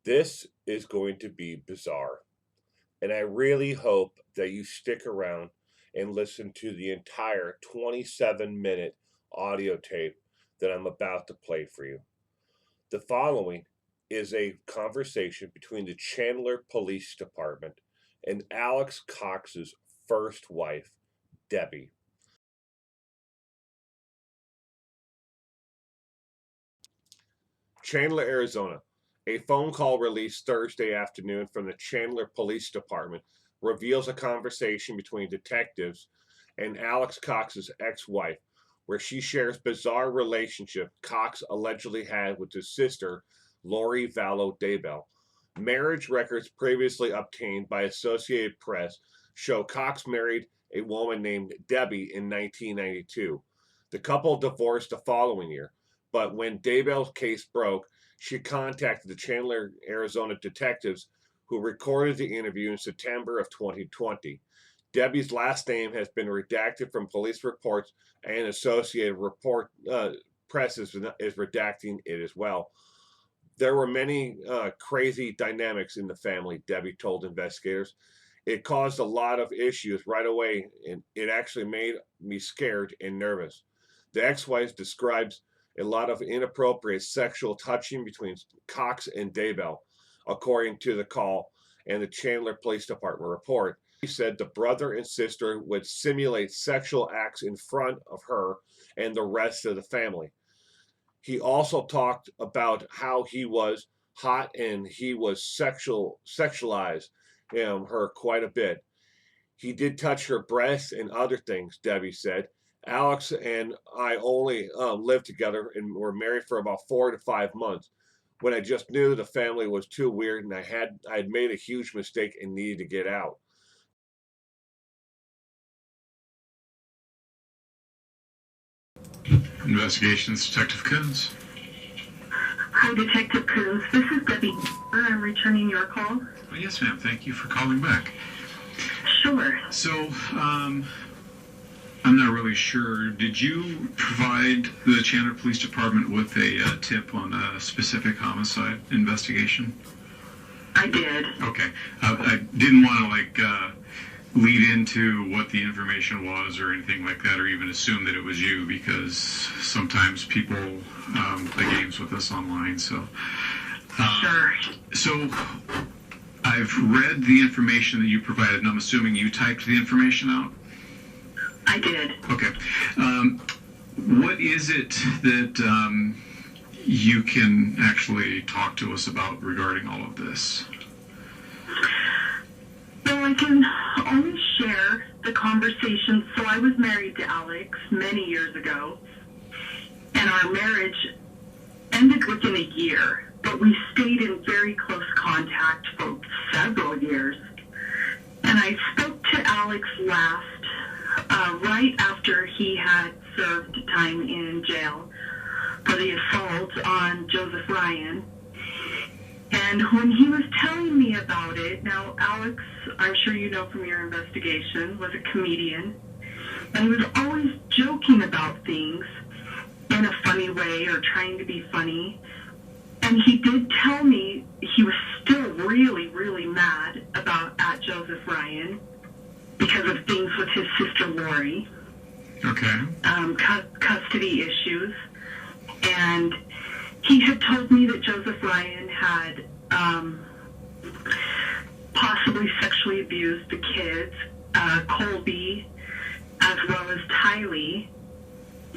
This is going to be bizarre, and I really hope that you stick around and listen to the entire 27-minute audio tape that I'm about to play for you. The following is a conversation between the Chandler Police Department and Alex Cox's first wife, Debbie. Chandler, Arizona. A phone call released Thursday afternoon from the Chandler Police Department reveals a conversation between detectives and Alex Cox's ex-wife, where she shares bizarre relationship Cox allegedly had with his sister, Lori Vallow Daybell. Marriage records previously obtained by Associated Press show Cox married a woman named Debbie in 1992. The couple divorced the following year, but when Daybell's case broke, she contacted the Chandler, Arizona detectives who recorded the interview in September of 2020. Debbie's last name has been redacted from police reports, and Associated Press is redacting it as well. There were many crazy dynamics in the family, Debbie told investigators. It caused a lot of issues right away, and it actually made me scared and nervous. The ex-wife describes a lot of inappropriate sexual touching between Cox and Daybell, according to the call and the Chandler Police Department report. He said the brother and sister would simulate sexual acts in front of her and the rest of the family. He also talked about how he was hot and he was sexualized her quite a bit. He did touch her breasts and other things, Debbie said. Alex and I only lived together and were married for about 4 to 5 months when I just knew the family was too weird and I had made a huge mistake and needed to get out. Investigations, Detective Coons. Hi, Detective Coons. This is Debbie. I'm returning your call. Oh, yes, ma'am. Thank you for calling back. Sure. So, I'm not really sure. Did you provide the Chandler Police Department with a tip on a specific homicide investigation? I did. Okay. I didn't want to, lead into what the information was or anything like that, or even assume that it was you, because sometimes people play games with us online. So, Sure. So I've read the information that you provided, and I'm assuming you typed the information out? I did. Okay. What is it that you can actually talk to us about regarding all of this? So I can only share the conversation. So I was married to Alex many years ago, and our marriage ended within a year, but we stayed in very close contact for several years. And I spoke to Alex last, right after he had served time in jail for the assault on Joseph Ryan. And when he was telling me about it, now Alex, I'm sure you know from your investigation, was a comedian. And he was always joking about things in a funny way or trying to be funny. And he did tell me he was still really, really mad at Joseph Ryan because of things with his sister Lori. Okay. Custody issues. And he had told me that Joseph Ryan had possibly sexually abused the kids, Colby, as well as Tylee.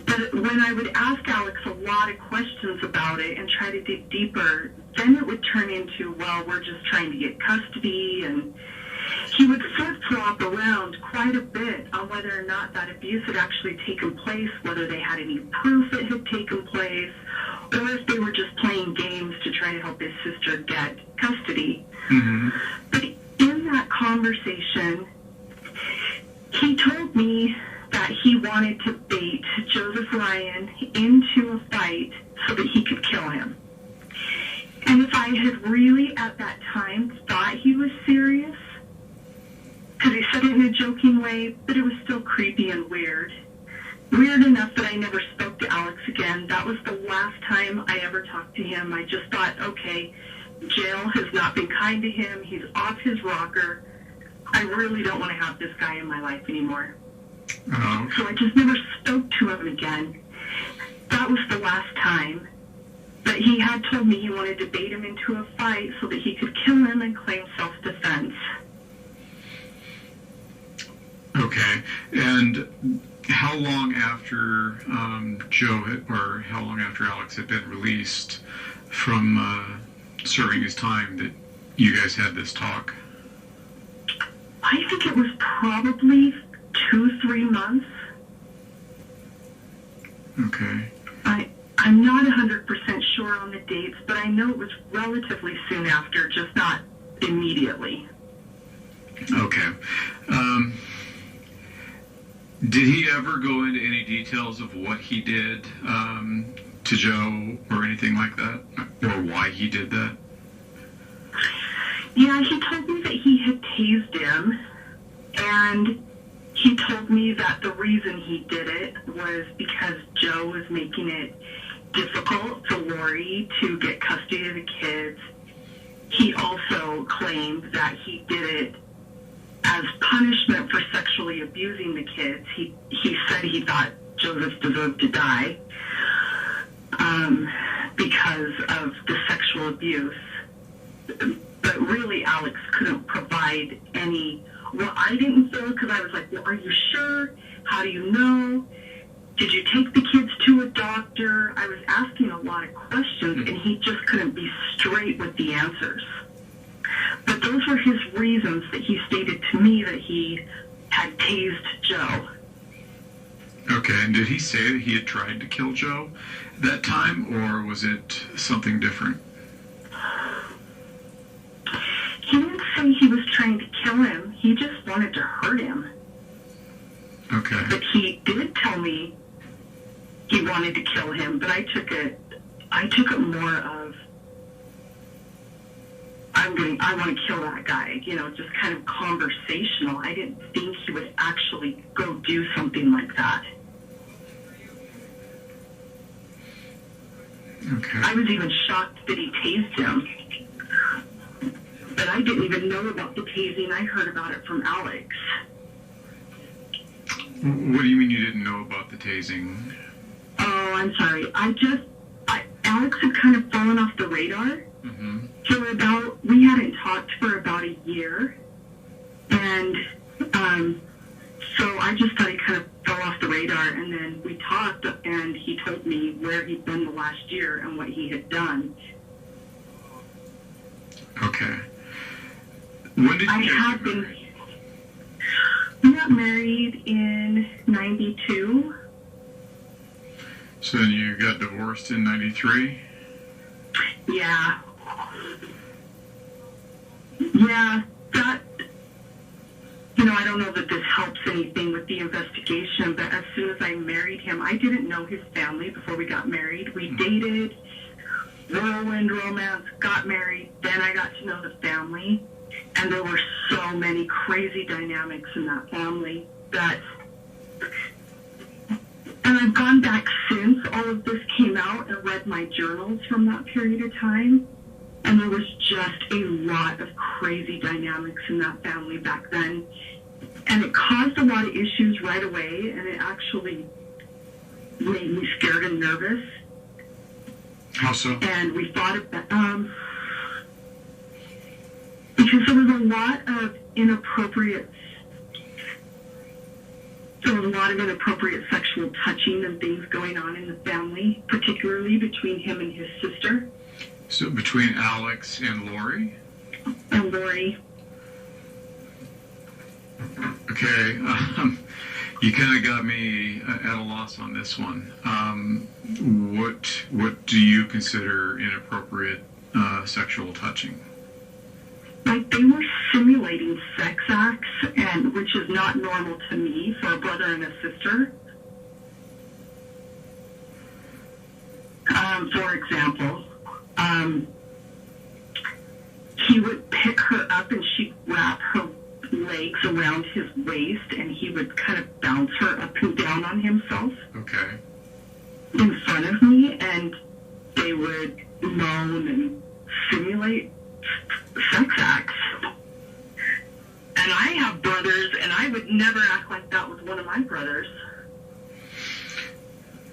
But when I would ask Alex a lot of questions about it and try to dig deeper, then it would turn into, well, we're just trying to get custody, and he would flip-flop around quite a bit on whether or not that abuse had actually taken place, whether they had any proof it had taken place, or if they were just playing games to try to help his sister get custody. Mm-hmm. But in that conversation, he told me that he wanted to bait Joseph Ryan into a fight so that he could kill him. And if I had really at that time thought he was serious, because he said it in a joking way, but it was still creepy and weird. Weird enough that I never spoke to Alex again. That was the last time I ever talked to him. I just thought, okay, Jail has not been kind to him. He's off his rocker. I really don't want to have this guy in my life anymore. Oh, So I just never spoke to him again. That was the last time. But he had told me he wanted to bait him into a fight so that he could kill him and claim self-defense. okay. And how long after how long after Alex had been released from serving his time that you guys had this talk? I think it was probably 2-3 months. Okay. I'm not 100% sure on the dates, but I know it was relatively soon after, just not immediately. Okay. Did he ever go into any details of what he did to Joe or anything like that? Or why he did that? Yeah, he told me that he had tased him, and he told me that the reason he did it was because Joe was making it difficult for Lori to get custody of the kids. He also claimed that he did it as punishment for sexually abusing the kids. He said he thought Joseph deserved to die because of the sexual abuse. But really, Alex couldn't provide any. Well, I didn't feel, because I was like, well, are you sure? How do you know? Did you take the kids to a doctor? I was asking a lot of questions, and he just couldn't be straight with the answers. But those were his reasons that he stated to me that he had tased Joe. Okay, and did he say that he had tried to kill Joe that time, or was it something different? He didn't say he was trying to kill him. He just wanted to hurt him. Okay. But he did tell me he wanted to kill him, but I took it more of, I want to kill that guy, just kind of conversational. I didn't think he would actually go do something like that. Okay. I was even shocked that he tased him. But I didn't even know about the tasing. I heard about it from Alex. What do you mean you didn't know about the tasing? Oh, I'm sorry. Alex had kind of fallen off the radar. Mm-hmm. We hadn't talked for about a year. And so I just thought he kind of fell off the radar. And then we talked, and he told me where he'd been the last year and what he had done. Okay. When did you guys get married? We got married in 92. So then you got divorced in 93? Yeah. Yeah, that, I don't know that this helps anything with the investigation, but as soon as I married him, I didn't know his family before we got married. We dated, whirlwind romance, got married, then I got to know the family, and there were so many crazy dynamics in that family and I've gone back since all of this came out and read my journals from that period of time, and there was just a lot of crazy dynamics in that family back then, and it caused a lot of issues right away, and it actually made me scared and nervous. How so? And we thought of that, because there was a lot of inappropriate sexual touching and things going on in the family, particularly between him and his sister. So between Alex and Lori? And Lori. Okay. You kind of got me at a loss on this one. What do you consider inappropriate sexual touching? Like, they were simulating sex acts, and which is not normal to me for a brother and a sister. For example, he would pick her up and she'd wrap her legs around his waist, and he would kind of bounce her up and down on himself. Okay. In front of me, and they would moan and simulate sex acts. And I have brothers, and I would never act like that with one of my brothers.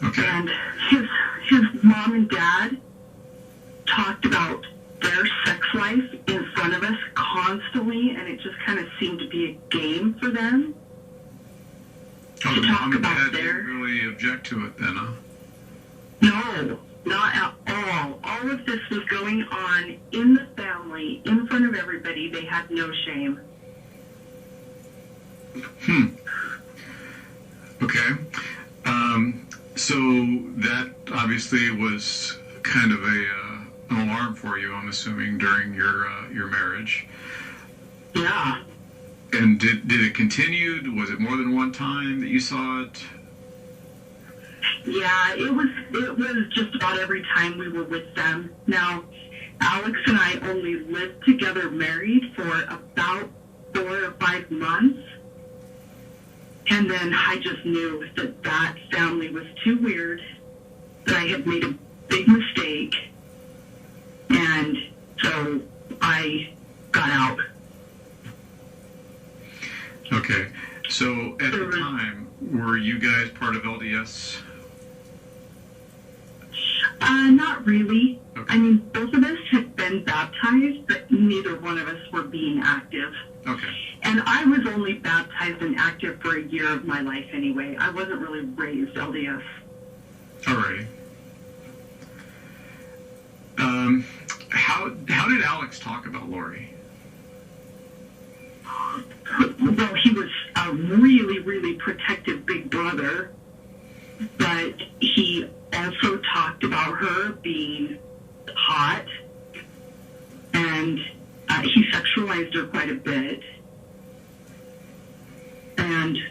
Okay. And his mom and dad talked about their sex life in front of us constantly, and it just kind of seemed to be a game for them. Oh, to the talk mom and about dad their... didn't really object to it then, huh? No, not at all. All of this was going on in the family, in front of everybody. They had no shame. Okay. So that obviously was kind of an alarm for you, I'm assuming, during your marriage. Yeah. And did it continue? Was it more than one time that you saw it? Yeah, it was just about every time we were with them. Now, Alex and I only lived together married for about 4 or 5 months. And then I just knew that family was too weird, that I had made a big mistake. And so I got out. Okay. So at the time, were you guys part of LDS? Not really. Okay. I mean, both of us had been baptized, but neither one of us were being active. Okay. And I was only baptized and active for a year of my life anyway. I wasn't really raised LDS. Alrighty. How did Alex talk about Lori? Well, he was a really, really protective big brother, but he also talked about her being hot, and he sexualized her quite a bit.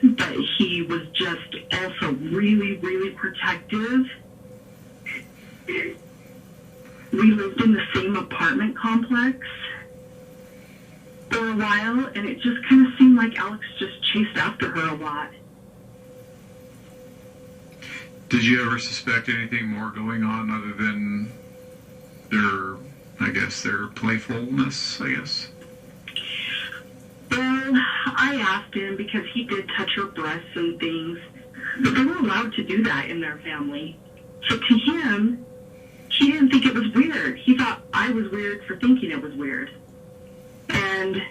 But he was just also really, really protective. We lived in the same apartment complex for a while, and it just kind of seemed like Alex just chased after her a lot. Did you ever suspect anything more going on other than their playfulness, I guess? Well, I asked him because he did touch her breasts and things, but they were allowed to do that in their family. So to him, he didn't think it was weird. He thought I was weird for thinking it was weird. And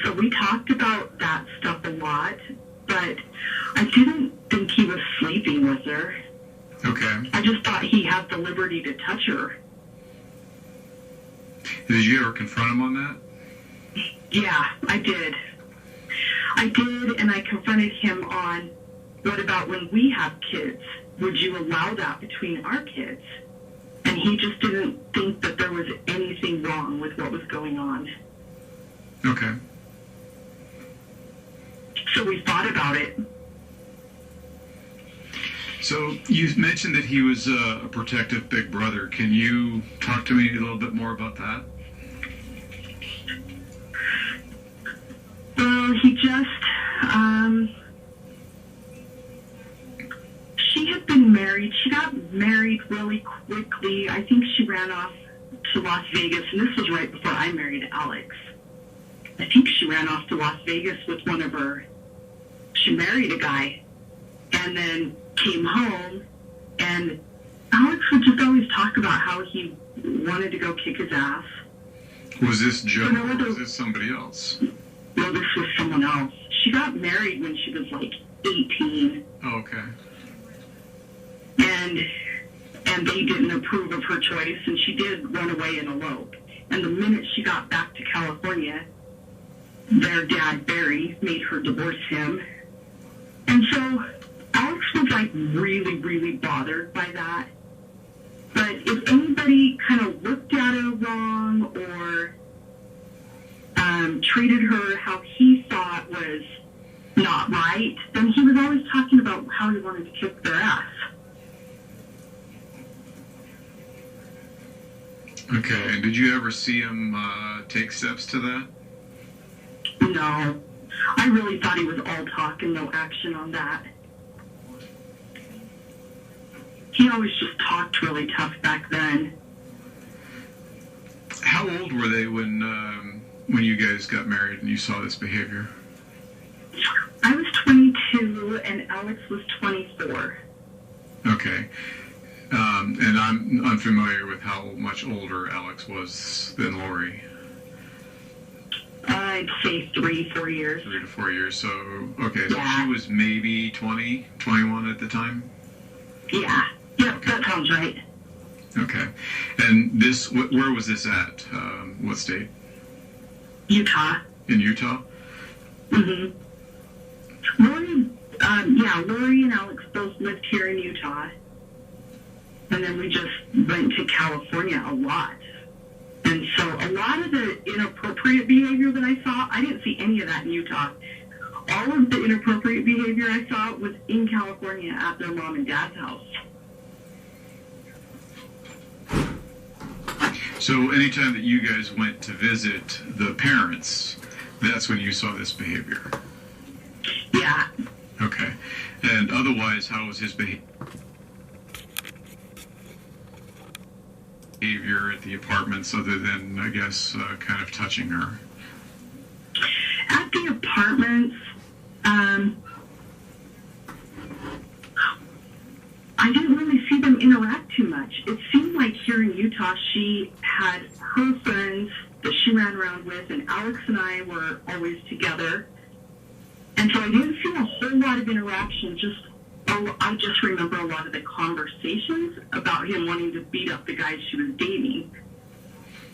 so we talked about that stuff a lot, but I didn't think he was sleeping with her. Okay. I just thought he had the liberty to touch her. Did you ever confront him on that? Yeah, I did. I did, and I confronted him on, what about when we have kids? Would you allow that between our kids? And he just didn't think that there was anything wrong with what was going on. Okay. So we thought about it. So you mentioned that he was a protective big brother. Can you talk to me a little bit more about that? Well, he just, she had been married. She got married really quickly. I think she ran off to Las Vegas, and this was right before I married Alex. I think she ran off to Las Vegas with she married a guy, and then came home, and Alex would just always talk about how he wanted to go kick his ass. Was this Joe or was this somebody else? No, this was someone else. She got married when she was like 18. Oh, okay. And they didn't approve of her choice, and she did run away and elope. And the minute she got back to California, their dad, Barry, made her divorce him. And so Alex was like really, really bothered by that. But if anybody kind of looked at her wrong or treated her how he thought was not right, then he was always talking about how he wanted to kick their ass. Okay, and did you ever see him take steps to that? No. I really thought he was all talk and no action on that. He always just talked really tough back then. How old were they when you guys got married and you saw this behavior? I was 22 and Alex was 24. Okay. And I'm unfamiliar with how much older Alex was than Lori. I'd say 3-4 years. 3 to 4 years. So, okay, so Yeah. she was maybe 20, 21 at the time? Yeah. Yep, Okay. that sounds right. Okay. And this, where was this at? What state? Utah. In Utah? Mm-hmm. Lori and Alex both lived here in Utah. And then we just went to California a lot. And so a lot of the inappropriate behavior that I saw, I didn't see any of that in Utah. All of the inappropriate behavior I saw was in California at their mom and dad's house. So anytime that you guys went to visit the parents, that's when you saw this behavior? Yeah. Okay. And otherwise, how was his behavior at the apartments other than, I guess, kind of touching her? At the apartments, I didn't really see them interact too much. It seemed like here in Utah, she had her friends that she ran around with, and Alex and I were always together. And so I didn't see a whole lot of interaction. I just remember a lot of the conversations about him wanting to beat up the guys she was dating.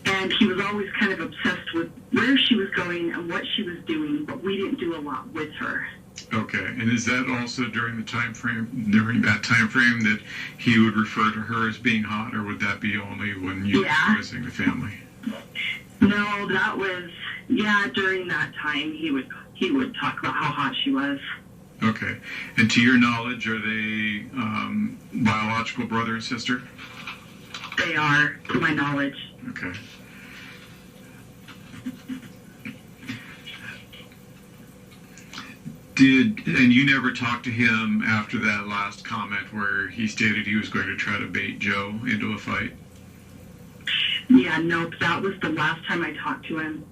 And he was always kind of obsessed with where she was going and what she was doing, but we didn't do a lot with her. Okay, and is that also during that time frame that he would refer to her as being hot, or would that be only when you were visiting the family? No, that was during that time he would talk about how hot she was. Okay, and to your knowledge, are they biological brother and sister? They are, to my knowledge. Okay. And you never talked to him after that last comment where he stated he was going to try to bait Joe into a fight? Yeah, nope, that was the last time I talked to him.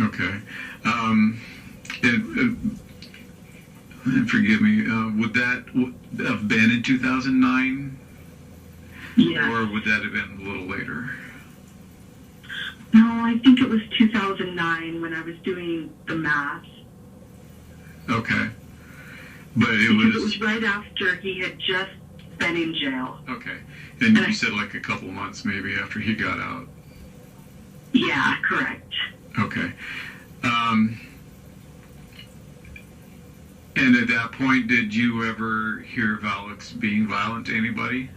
Okay. And forgive me, would that have been in 2009? Yeah. Or would that have been a little later? No, I think it was 2009 when I was doing the math. Okay. But it was right after he had just been in jail. Okay. And you said like a couple months maybe after he got out. Yeah, correct. Okay. And at that point, did you ever hear of Alex being violent to anybody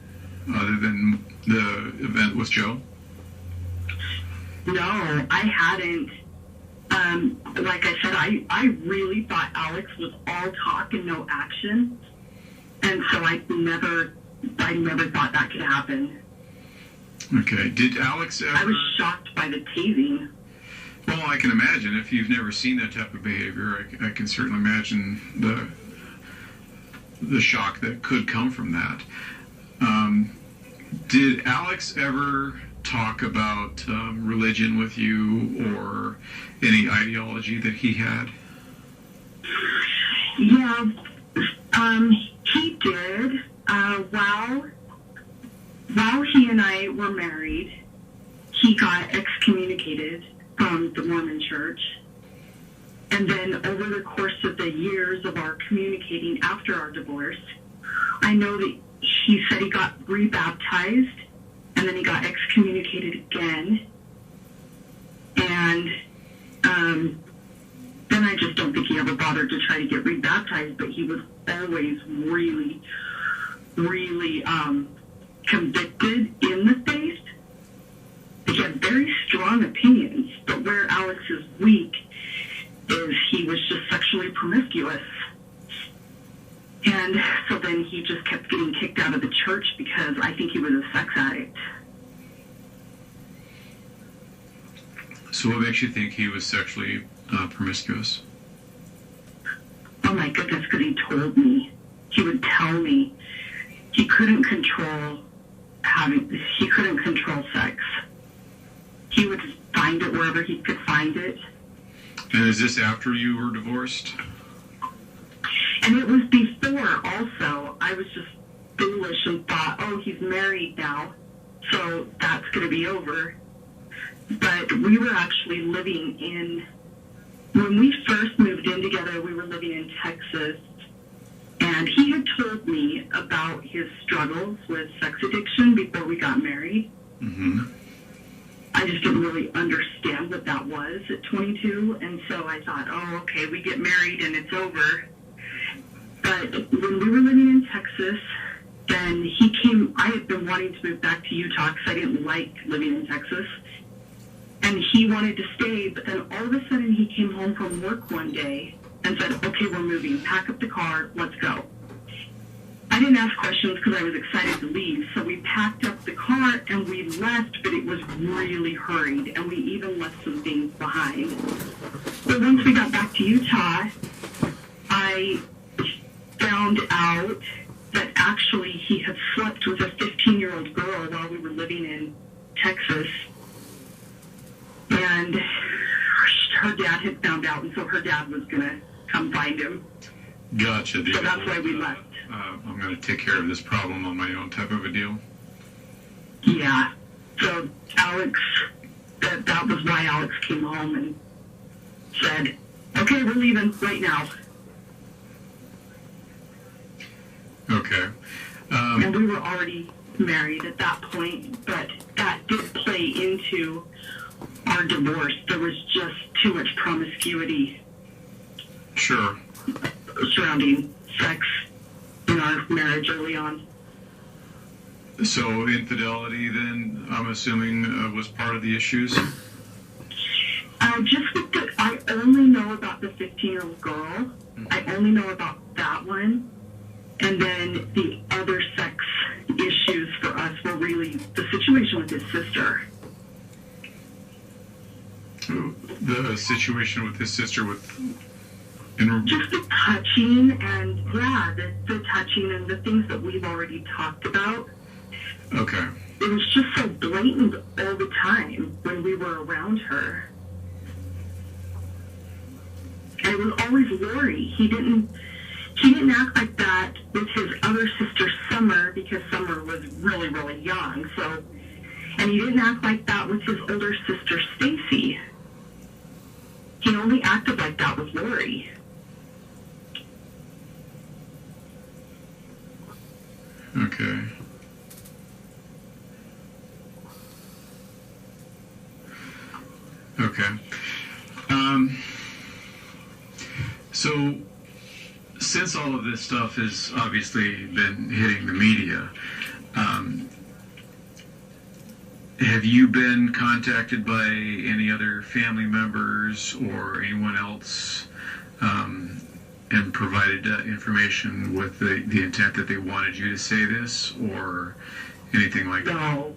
other than the event with Joe? No, I hadn't. Like I said, I really thought Alex was all talk and no action. And so I never thought that could happen. Okay. Did Alex ever... I was shocked by the tasing. Well, I can imagine. If you've never seen that type of behavior, I can certainly imagine the shock that could come from that. Did Alex ever talk about religion with you or any ideology that he had? Yeah, he did. While he and I were married, he got excommunicated from the Mormon Church. And then over the course of the years of our communicating after our divorce, I know that he said he got rebaptized, and then he got excommunicated again. And then I just don't think he ever bothered to try to get rebaptized, but he was always really, really convicted in the faith. He had very strong opinions, but where Alex is weak is he was just sexually promiscuous. And so then he just kept getting kicked out of the church because I think he was a sex addict. So what makes you think he was sexually promiscuous? Oh my goodness, because he told me. He would tell me. He couldn't control sex. he would find it wherever he could find it. And is this after you were divorced? And it was before also. I was just foolish and thought, oh, he's married now, so that's going to be over. But we were actually living in, when we first moved in together, we were living in Texas. And he had told me about his struggles with sex addiction before we got married. Mm-hmm. I just didn't really understand what that was at 22. And so I thought, oh, okay, we get married and it's over. But when we were living in Texas, then he came, I had been wanting to move back to Utah because I didn't like living in Texas. And he wanted to stay, but then all of a sudden he came home from work one day and said, okay, we're moving. Pack up the car. Let's go. I didn't ask questions because I was excited to leave. So we packed up the car and we left, but it was really hurried. And we even left some things behind. But once we got back to Utah, I found out that actually he had slept with a 15-year-old girl while we were living in Texas. And her dad had found out, and so her dad was going to come find him. Gotcha. So that's why we left. I'm going to take care of this problem on my own type of a deal. Yeah. So Alex, that was why Alex came home and said, okay, we're leaving right now. Okay. And we were already married at that point, but that did play into our divorce. There was just too much promiscuity. Sure. Surrounding sex in our marriage early on. So infidelity then, I'm assuming, was part of the issues? Just with I only know about the 15-year-old girl. Mm-hmm. I only know about that one. And then the other sex issues for us were really the situation with his sister. The situation with his sister Just the touching and, yeah, the touching and the things that we've already talked about. Okay. It was just so blatant all the time when we were around her. And it was always Lori. He didn't act like that with his other sister, Summer, because Summer was really, really young. So, and he didn't act like that with his older sister, Stacy. He only acted like that with Lori. Okay. Okay. So, since all of this stuff has obviously been hitting the media, have you been contacted by any other family members or anyone else and provided information with the intent that they wanted you to say this or anything like that?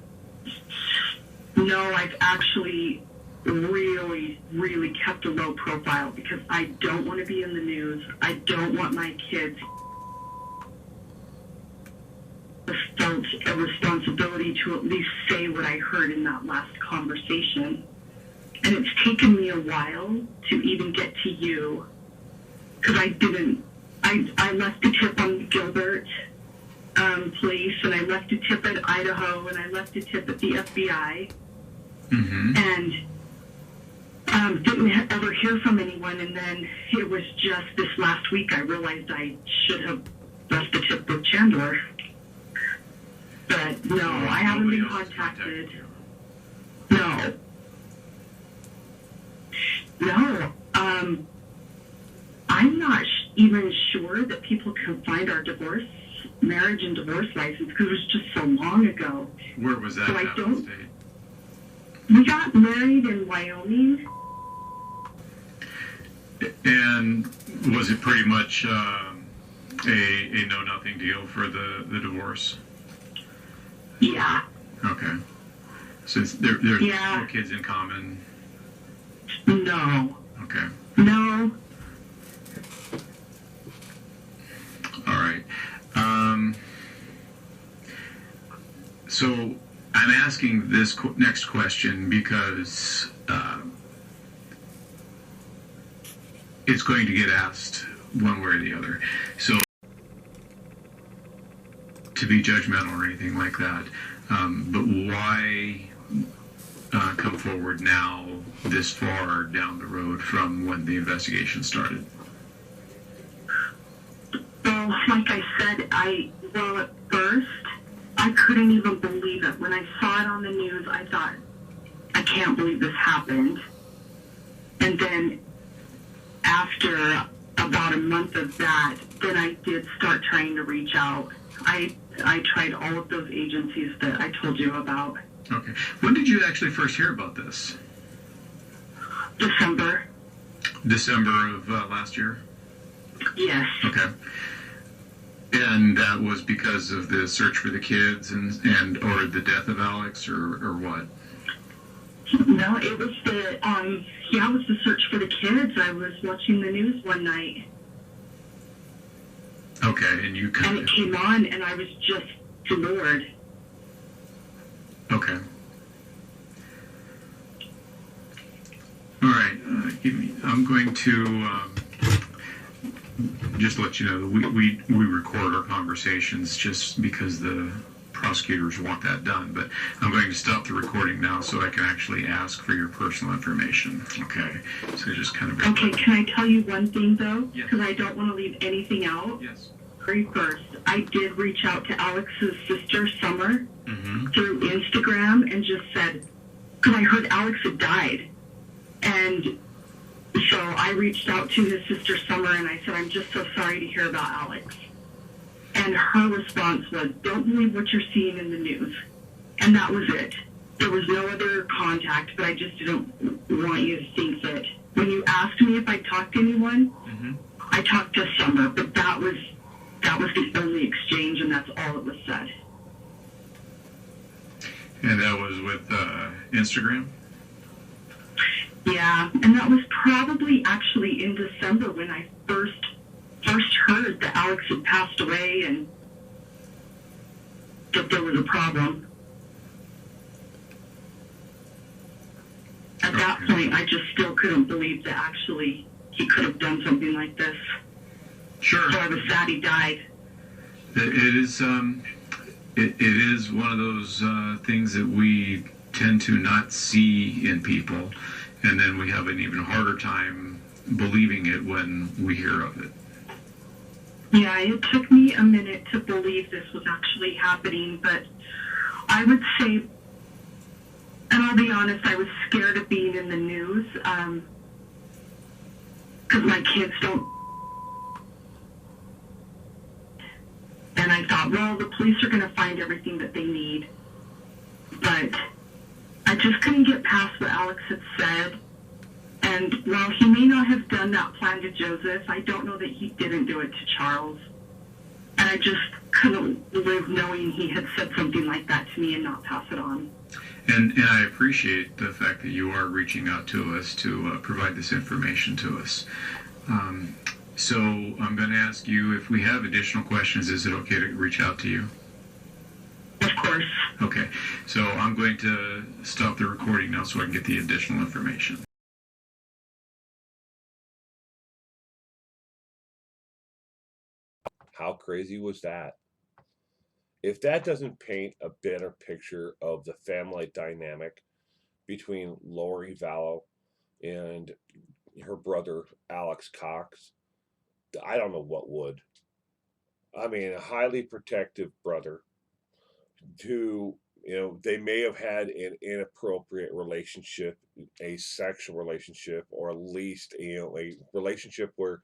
No, I've actually really, really kept a low profile because I don't want to be in the news. I don't want my kids felt a responsibility to at least say what I heard in that last conversation. And it's taken me a while to even get to you because I left a tip on Gilbert police, and I left a tip at Idaho, and I left a tip at the FBI. Mm-hmm. And didn't ever hear from anyone, and then it was just this last week I realized I should have left the tip with Chandler. But no, I haven't been contacted. No. I'm not even sure that people can find our marriage and divorce license because it was just so long ago. Where was that? So out of state? We got married in Wyoming. And was it pretty much a know-nothing deal for the divorce? Yeah. Okay. Since there's Yeah. no kids in common. No. Okay. No. All right. So I'm asking this next question because it's going to get asked one way or the other. So, to be judgmental or anything like that, but why come forward now this far down the road from when the investigation started? Well, like I said, at first, I couldn't even believe it. When I saw it on the news, I thought, I can't believe this happened. And then after about a month of that, then I did start trying to reach out. I tried all of those agencies that I told you about. Okay. When did you actually first hear about this? December. December of last year? Yes. Okay. And that was because of the search for the kids and or the death of Alex or what? No, it was it was the search for the kids. I was watching the news one night. Okay, and it came on, and I was just floored. Okay. All right. I'm going to just let you know that we record our conversations just because the prosecutors want that done. But I'm going to stop the recording now so I can actually ask for your personal information. Okay. So just kind of. Okay. Can I tell you one thing though? Yes. Because I don't want to leave anything out. Yes. Very first, I did reach out to Alex's sister, Summer, through Instagram and just said, because I heard Alex had died. And so I reached out to his sister, Summer, and I said, I'm just so sorry to hear about Alex. And her response was, don't believe what you're seeing in the news. And that was it. There was no other contact, but I just didn't want you to think that. When you asked me if I talked to anyone, I talked to Summer, but that was the only exchange, and that's all that was said. And that was with Instagram? Yeah, and that was probably actually in December when I first heard that Alex had passed away and that there was a problem. At that point, I just still couldn't believe that actually he could have done something like this. Sure. So I was sad he died. It is one of those things that we tend to not see in people, and then we have an even harder time believing it when we hear of it. Yeah, it took me a minute to believe this was actually happening, but I would say, and I'll be honest, I was scared of being in the news because my kids don't. And I thought, well, the police are going to find everything that they need. But I just couldn't get past what Alex had said. And while he may not have done that plan to Joseph, I don't know that he didn't do it to Charles. And I just couldn't live knowing he had said something like that to me and not pass it on. And I appreciate the fact that you are reaching out to us to provide this information to us. So I'm going to ask you, if we have additional questions, is it okay to reach out to you? Of course. Okay. So I'm going to stop the recording now so I can get the additional information. How crazy was that? If that doesn't paint a better picture of the family dynamic between Lori Vallow and her brother, Alex Cox, I don't know what would. I mean, a highly protective brother who, they may have had an inappropriate relationship, a sexual relationship, or at least, a relationship where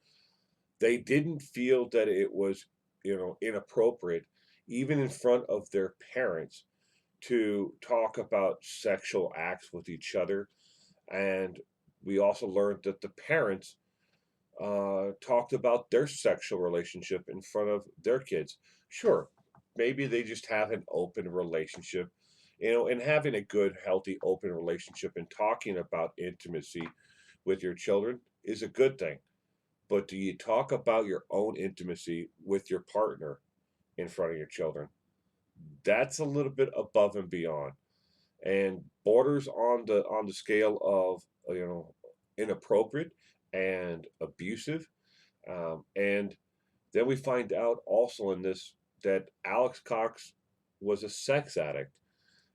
they didn't feel that it was, inappropriate, even in front of their parents, to talk about sexual acts with each other. And we also learned that the parents talked about their sexual relationship in front of their kids. Sure, maybe they just have an open relationship, and having a good, healthy, open relationship and talking about intimacy with your children is a good thing. But do you talk about your own intimacy with your partner in front of your children? That's a little bit above and beyond. and borders on the scale of inappropriate and abusive. And then we find out also in this that Alex Cox was a sex addict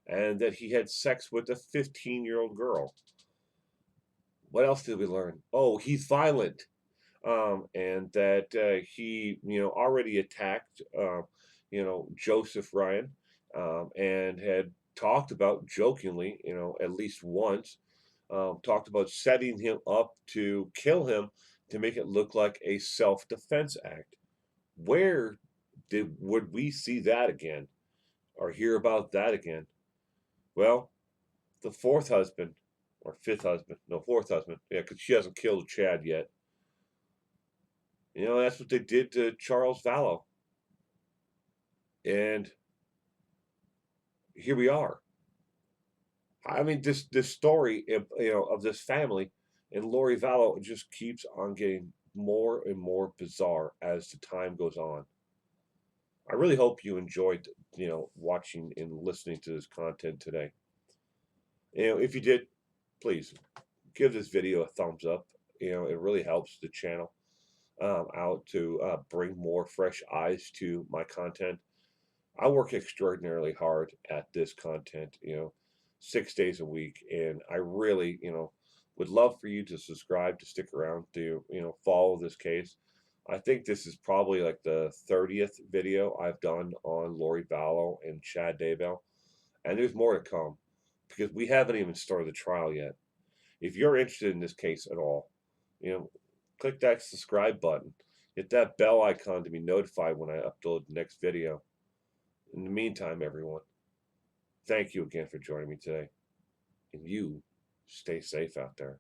and that he had sex with a 15-year-old girl. What else did we learn? Oh, he's violent, and that he, already attacked, Joseph Ryan, and had talked about jokingly, at least once, talked about setting him up to kill him to make it look like a self-defense act. Where would we see that again or hear about that again? Well, the fourth husband or fifth husband, no, fourth husband, yeah, because she hasn't killed Chad yet. That's what they did to Charles Vallow. And here we are. I mean, this story, of this family and Lori Vallow just keeps on getting more and more bizarre as the time goes on. I really hope you enjoyed, watching and listening to this content today. If you did, please give this video a thumbs up. It really helps the channel out to bring more fresh eyes to my content. I work extraordinarily hard at this content, 6 days a week, and I really, would love for you to subscribe, to stick around, to, follow this case. I think this is probably like the 30th video I've done on Lori Vallow and Chad Daybell, and there's more to come because we haven't even started the trial yet. If you're interested in this case at all, click that subscribe button, hit that bell icon to be notified when I upload the next video. In the meantime, everyone, thank you again for joining me today, and you stay safe out there.